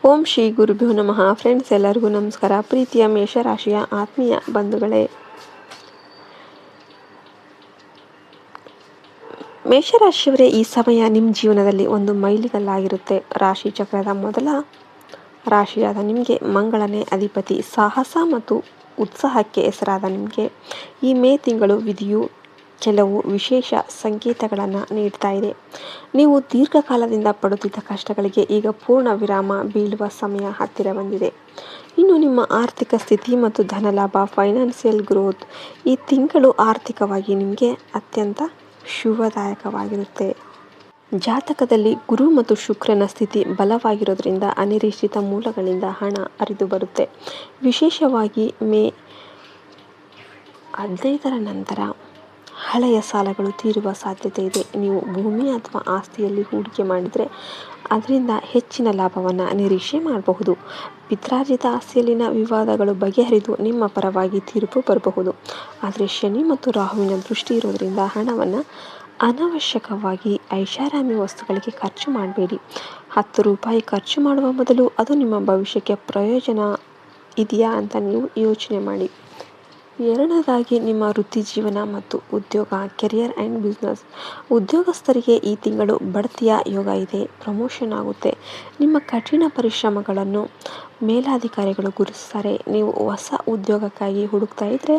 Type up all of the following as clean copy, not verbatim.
ಓಂ ಶ್ರೀ ಗುರುಭ್ಯೋ ನಮಃ. ಫ್ರೆಂಡ್ಸ್, ಎಲ್ಲರಿಗೂ ನಮಸ್ಕಾರ. ಪ್ರೀತಿಯ ಮೇಷರಾಶಿಯ ಆತ್ಮೀಯ ಬಂಧುಗಳೇ, ಮೇಷರಾಶಿಯವರೇ, ಈ ಸಮಯ ನಿಮ್ಮ ಜೀವನದಲ್ಲಿ ಒಂದು ಮೈಲಿಗಲ್ಲಾಗಿರುತ್ತೆ. ರಾಶಿ ಚಕ್ರದ ಮೊದಲ ರಾಶಿಯಾದ ನಿಮಗೆ ಮಂಗಳನೇ ಅಧಿಪತಿ. ಸಾಹಸ ಮತ್ತು ಉತ್ಸಾಹಕ್ಕೆ ಹೆಸರಾದ ನಿಮಗೆ ಈ ಮೇ ತಿಂಗಳು ವಿಧಿಯು ಕೆಲವು ವಿಶೇಷ ಸಂಕೇತಗಳನ್ನು ನೀಡ್ತಾ ಇದೆ. ನೀವು ದೀರ್ಘಕಾಲದಿಂದ ಪಡುತ್ತಿದ್ದ ಕಷ್ಟಗಳಿಗೆ ಈಗ ಪೂರ್ಣ ವಿರಾಮ ಬೀಳುವ ಸಮಯ ಹತ್ತಿರ ಬಂದಿದೆ. ಇನ್ನು ನಿಮ್ಮ ಆರ್ಥಿಕ ಸ್ಥಿತಿ ಮತ್ತು ಧನಲಾಭ, ಫೈನಾನ್ಷಿಯಲ್ ಗ್ರೋತ್, ಈ ತಿಂಗಳು ಆರ್ಥಿಕವಾಗಿ ನಿಮಗೆ ಅತ್ಯಂತ ಶುಭದಾಯಕವಾಗಿರುತ್ತೆ. ಜಾತಕದಲ್ಲಿ ಗುರು ಮತ್ತು ಶುಕ್ರನ ಸ್ಥಿತಿ ಬಲವಾಗಿರೋದ್ರಿಂದ ಅನಿರೀಕ್ಷಿತ ಮೂಲಗಳಿಂದ ಹಣ ಹರಿದು ಬರುತ್ತೆ. ವಿಶೇಷವಾಗಿ ಮೇ 15ರ ನಂತರ ಹಳೆಯ ಸಾಲಗಳು ತೀರುವ ಸಾಧ್ಯತೆ ಇದೆ. ನೀವು ಭೂಮಿ ಅಥವಾ ಆಸ್ತಿಯಲ್ಲಿ ಹೂಡಿಕೆ ಮಾಡಿದರೆ ಅದರಿಂದ ಹೆಚ್ಚಿನ ಲಾಭವನ್ನು ನಿರೀಕ್ಷೆ ಮಾಡಬಹುದು. ಪಿತ್ರಾರ್ಜಿತ ಆಸ್ತಿಯಲ್ಲಿನ ವಿವಾದಗಳು ಬಗೆಹರಿದು ನಿಮ್ಮ ಪರವಾಗಿ ತೀರ್ಪು ಬರಬಹುದು. ಆದರೆ ಶನಿ ಮತ್ತು ರಾಹುವಿನ ದೃಷ್ಟಿ ಇರೋದ್ರಿಂದ ಹಣವನ್ನು ಅನವಶ್ಯಕವಾಗಿ ಐಷಾರಾಮಿ ವಸ್ತುಗಳಿಗೆ ಖರ್ಚು ಮಾಡಬೇಡಿ. 10 ರೂಪಾಯಿ ಖರ್ಚು ಮಾಡುವ ಮೊದಲು ಅದು ನಿಮ್ಮ ಭವಿಷ್ಯಕ್ಕೆ ಪ್ರಯೋಜನ ಇದೆಯಾ ಅಂತ ನೀವು ಯೋಚನೆ ಮಾಡಿ. ಎರಡನೇದಾಗಿ, ನಿಮ್ಮ ವೃತ್ತಿ ಜೀವನ ಮತ್ತು ಉದ್ಯೋಗ, ಕೆರಿಯರ್ ಆ್ಯಂಡ್ ಬಿಸ್ನೆಸ್. ಉದ್ಯೋಗಸ್ಥರಿಗೆ ಈ ತಿಂಗಳು ಬಡ್ತಿಯ ಯೋಗ ಇದೆ. ಪ್ರಮೋಷನ್ ಆಗುತ್ತೆ. ನಿಮ್ಮ ಕಠಿಣ ಪರಿಶ್ರಮಗಳನ್ನು ಮೇಲಾಧಿಕಾರಿಗಳು ಗುರುತಿಸ್ತಾರೆ. ನೀವು ಹೊಸ ಉದ್ಯೋಗಕ್ಕಾಗಿ ಹುಡುಕ್ತಾ ಇದ್ದರೆ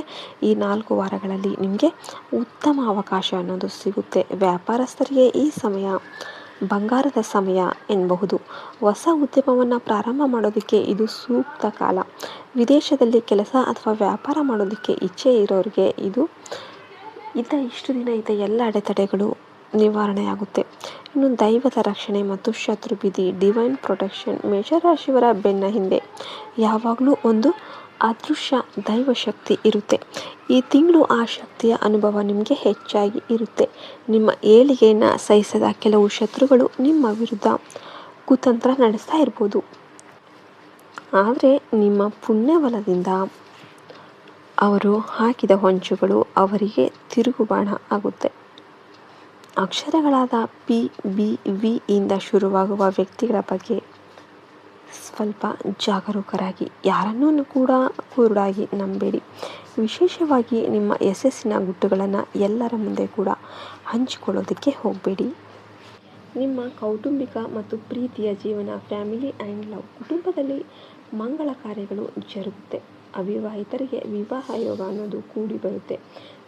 ಈ 4 ವಾರಗಳಲ್ಲಿ ನಿಮಗೆ ಉತ್ತಮ ಅವಕಾಶ ಅನ್ನೋದು ಸಿಗುತ್ತೆ. ವ್ಯಾಪಾರಸ್ಥರಿಗೆ ಈ ಸಮಯ ಬಂಗಾರದ ಸಮಯ ಎನ್ನಬಹುದು. ಹೊಸ ಉದ್ಯಮವನ್ನು ಪ್ರಾರಂಭ ಮಾಡೋದಕ್ಕೆ ಇದು ಸೂಕ್ತ ಕಾಲ. ವಿದೇಶದಲ್ಲಿ ಕೆಲಸ ಅಥವಾ ವ್ಯಾಪಾರ ಮಾಡೋದಕ್ಕೆ ಇಚ್ಛೆ ಇರೋರಿಗೆ ಇಷ್ಟು ದಿನ ಇದ್ದ ಎಲ್ಲ ಅಡೆತಡೆಗಳು ನಿವಾರಣೆಯಾಗುತ್ತೆ. ಇನ್ನು ದೈವದ ರಕ್ಷಣೆ ಮತ್ತು ಶತ್ರು ಭೀತಿ, ಡಿವೈನ್ ಪ್ರೊಟೆಕ್ಷನ್. ಮೇಷರಾಶಿಯವರ ಬೆನ್ನ ಹಿಂದೆ ಯಾವಾಗಲೂ ಒಂದು ಅದೃಶ್ಯ ದೈವಶಕ್ತಿ ಇರುತ್ತೆ. ಈ ತಿಂಗಳು ಆ ಶಕ್ತಿಯ ಅನುಭವ ನಿಮಗೆ ಹೆಚ್ಚಾಗಿ ಇರುತ್ತೆ. ನಿಮ್ಮ ಏಳಿಗೆಯನ್ನು ಸಹಿಸದ ಕೆಲವು ಶತ್ರುಗಳು ನಿಮ್ಮ ವಿರುದ್ಧ ಕುತಂತ್ರ ನಡೆಸ್ತಾ ಇರ್ಬೋದು. ಆದರೆ ನಿಮ್ಮ ಪುಣ್ಯಬಲದಿಂದ ಅವರು ಹಾಕಿದ ಹೊಂಚುಗಳು ಅವರಿಗೆ ತಿರುಗುಬಾಣ ಆಗುತ್ತೆ. ಅಕ್ಷರಗಳಾದ ಪಿ, ಬಿ, ವಿ ಇಂದ ಶುರುವಾಗುವ ವ್ಯಕ್ತಿಗಳ ಬಗ್ಗೆ ಸ್ವಲ್ಪ ಜಾಗರೂಕರಾಗಿ. ಯಾರನ್ನೂ ಕೂಡ ಕುರುಡಾಗಿ ನಂಬೇಡಿ. ವಿಶೇಷವಾಗಿ ನಿಮ್ಮ ಯಶಸ್ಸಿನ ಗುಟ್ಟುಗಳನ್ನು ಎಲ್ಲರ ಮುಂದೆ ಕೂಡ ಹಂಚಿಕೊಳ್ಳೋದಕ್ಕೆ ಹೋಗಬೇಡಿ. ನಿಮ್ಮ ಕೌಟುಂಬಿಕ ಮತ್ತು ಪ್ರೀತಿಯ ಜೀವನ, ಫ್ಯಾಮಿಲಿ ಆ್ಯಂಡ್ ಲವ್. ಕುಟುಂಬದಲ್ಲಿ ಮಂಗಳ ಕಾರ್ಯಗಳು ಜರುಗುತ್ತೆ. ಅವಿವಾಹಿತರಿಗೆ ವಿವಾಹ ಯೋಗ ಅನ್ನೋದು ಕೂಡಿ ಬರುತ್ತೆ.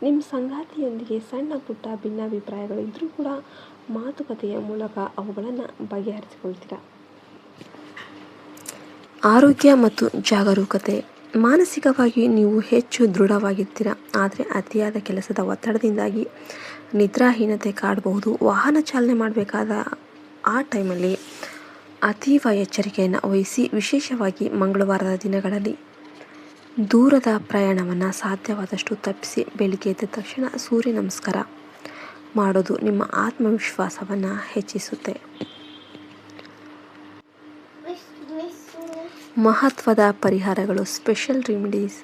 ನಿಮ್ಮ ಸಂಗಾತಿಯೊಂದಿಗೆ ಸಣ್ಣ ಪುಟ್ಟ ಭಿನ್ನಾಭಿಪ್ರಾಯಗಳು ಇದ್ದರೂ ಕೂಡ ಮಾತುಕತೆಯ ಮೂಲಕ ಅವುಗಳನ್ನು ಬಗೆಹರಿಸಿಕೊಳ್ತೀರಾ. ಆರೋಗ್ಯ ಮತ್ತು ಜಾಗರೂಕತೆ. ಮಾನಸಿಕವಾಗಿ ನೀವು ಹೆಚ್ಚು ದೃಢವಾಗಿರ್ತೀರ. ಆದರೆ ಅತಿಯಾದ ಕೆಲಸದ ಒತ್ತಡದಿಂದಾಗಿ ನಿದ್ರಾಹೀನತೆ ಕಾಡಬಹುದು. ವಾಹನ ಚಾಲನೆ ಮಾಡಬೇಕಾದ ಆ ಟೈಮಲ್ಲಿ ಅತೀವ ಎಚ್ಚರಿಕೆಯನ್ನು ವಹಿಸಿ. ವಿಶೇಷವಾಗಿ ಮಂಗಳವಾರದ ದಿನಗಳಲ್ಲಿ ದೂರದ ಪ್ರಯಾಣವನ್ನು ಸಾಧ್ಯವಾದಷ್ಟು ತಪ್ಪಿಸಿ. ಬೆಳಿಗ್ಗೆ ಎದ್ದ ತಕ್ಷಣ ಸೂರ್ಯ ನಮಸ್ಕಾರ ಮಾಡೋದು ನಿಮ್ಮ ಆತ್ಮವಿಶ್ವಾಸವನ್ನು ಹೆಚ್ಚಿಸುತ್ತೆ. ಮಹತ್ವದ ಪರಿಹಾರಗಳು, ಸ್ಪೆಷಲ್ ರೆಮಿಡೀಸ್.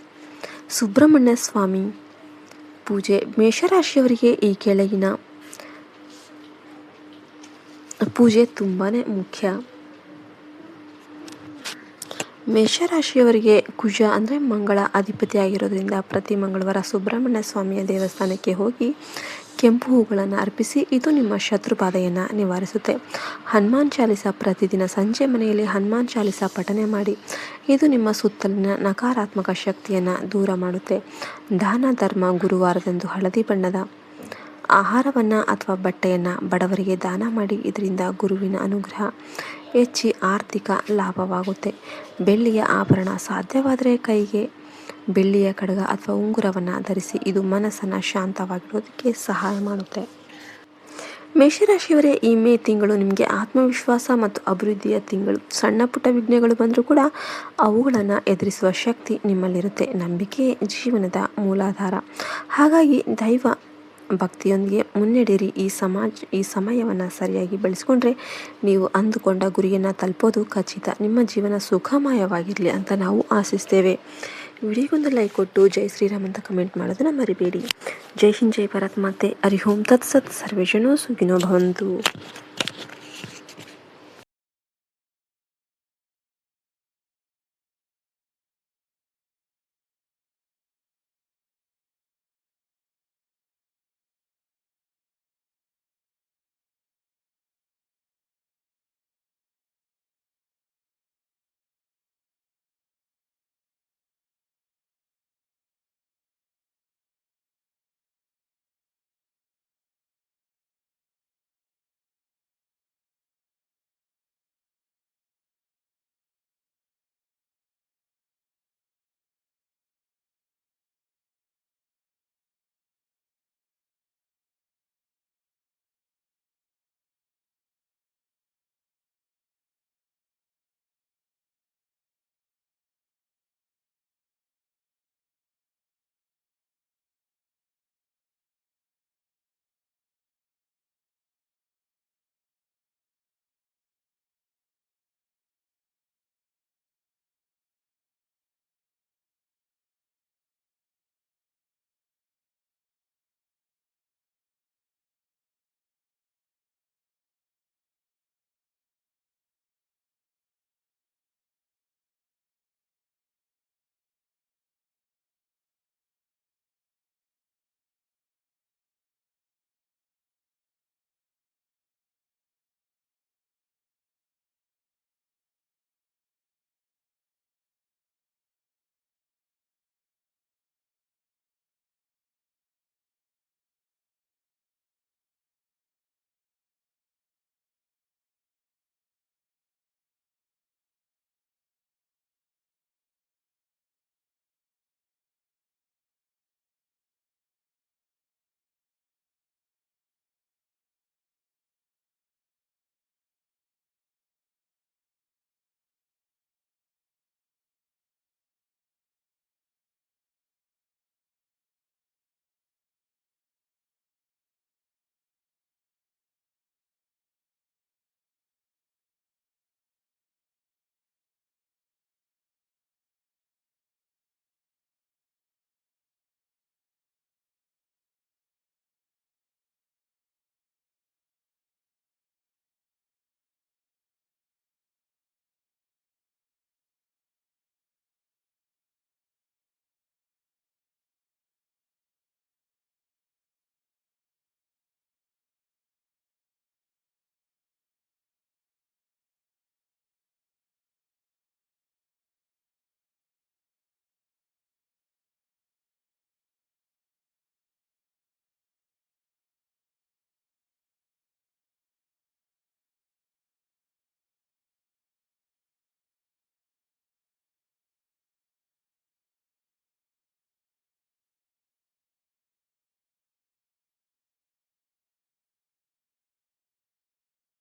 ಸುಬ್ರಹ್ಮಣ್ಯ ಸ್ವಾಮಿ ಪೂಜೆ. ಮೇಷರಾಶಿಯವರಿಗೆ ಈ ಕೆಳಗಿನ ಪೂಜೆ ತುಂಬಾ ಮುಖ್ಯ. ಮೇಷರಾಶಿಯವರಿಗೆ ಕುಜ ಅಂದರೆ ಮಂಗಳ ಅಧಿಪತಿಯಾಗಿರೋದ್ರಿಂದ ಪ್ರತಿ ಮಂಗಳವಾರ ಸುಬ್ರಹ್ಮಣ್ಯ ಸ್ವಾಮಿಯ ದೇವಸ್ಥಾನಕ್ಕೆ ಹೋಗಿ ಕೆಂಪು ಹೂಗಳನ್ನು ಅರ್ಪಿಸಿ. ಇದು ನಿಮ್ಮ ಶತ್ರು ಬಾಧೆಯನ್ನು ನಿವಾರಿಸುತ್ತೆ. ಹನುಮಾನ್ ಚಾಲಿಸ ಪ್ರತಿದಿನ ಸಂಜೆ ಮನೆಯಲ್ಲಿ ಹನುಮಾನ್ ಚಾಲಿಸ ಪಠನೆ ಮಾಡಿ. ಇದು ನಿಮ್ಮ ಸುತ್ತಲಿನ ನಕಾರಾತ್ಮಕ ಶಕ್ತಿಯನ್ನು ದೂರ ಮಾಡುತ್ತೆ. ದಾನ ಧರ್ಮ. ಗುರುವಾರದಂದು ಹಳದಿ ಬಣ್ಣದ ಆಹಾರವನ್ನು ಅಥವಾ ಬಟ್ಟೆಯನ್ನು ಬಡವರಿಗೆ ದಾನ ಮಾಡಿ. ಇದರಿಂದ ಗುರುವಿನ ಅನುಗ್ರಹ ಹೆಚ್ಚಿ ಆರ್ಥಿಕ ಲಾಭವಾಗುತ್ತೆ. ಬೆಳ್ಳಿಯ ಆಭರಣ. ಸಾಧ್ಯವಾದರೆ ಕೈಗೆ ಬೆಳ್ಳಿಯ ಕಡಗ ಅಥವಾ ಉಂಗುರವನ್ನು ಧರಿಸಿ. ಇದು ಮನಸ್ಸನ್ನು ಶಾಂತವಾಗಿಡೋದಕ್ಕೆ ಸಹಾಯ ಮಾಡುತ್ತೆ. ಮೇಷರಾಶಿಯವರೇ, ಈ ಮೇ ತಿಂಗಳು ನಿಮಗೆ ಆತ್ಮವಿಶ್ವಾಸ ಮತ್ತು ಅಭಿವೃದ್ಧಿಯ ತಿಂಗಳು. ಸಣ್ಣ ಪುಟ್ಟ ವಿಘ್ನಗಳು ಬಂದರೂ ಕೂಡ ಅವುಗಳನ್ನು ಎದುರಿಸುವ ಶಕ್ತಿ ನಿಮ್ಮಲ್ಲಿರುತ್ತೆ. ನಂಬಿಕೆ ಜೀವನದ ಮೂಲಾಧಾರ. ಹಾಗಾಗಿ ದೈವ ಭಕ್ತಿಯೊಂದಿಗೆ ಮುನ್ನಡೆಯಿರಿ. ಈ ಸಮಯವನ್ನು ಸರಿಯಾಗಿ ಬಳಸಿಕೊಂಡ್ರೆ ನೀವು ಅಂದುಕೊಂಡ ಗುರಿಯನ್ನು ತಲುಪೋದು ಖಚಿತ. ನಿಮ್ಮ ಜೀವನ ಸುಖಮಯವಾಗಿರಲಿ ಅಂತ ನಾವು ಆಶಿಸ್ತೇವೆ. ವಿಡಿಯೋಗೊಂದು ಲೈಕ್ ಕೊಟ್ಟು ಜೈ ಶ್ರೀರಾಮ್ ಅಂತ ಕಮೆಂಟ್ ಮಾಡೋದನ್ನು ಮರಿಬೇಡಿ. ಜೈ ಹಿಂದ್, ಜೈ ಭಾರತ್ ಮಾತೆ. ಹರಿ ಓಂ ತತ್ಸತ್. ಸರ್ವೇ ಜನೋ ಸುಖಿನೋ ಭವಂತು.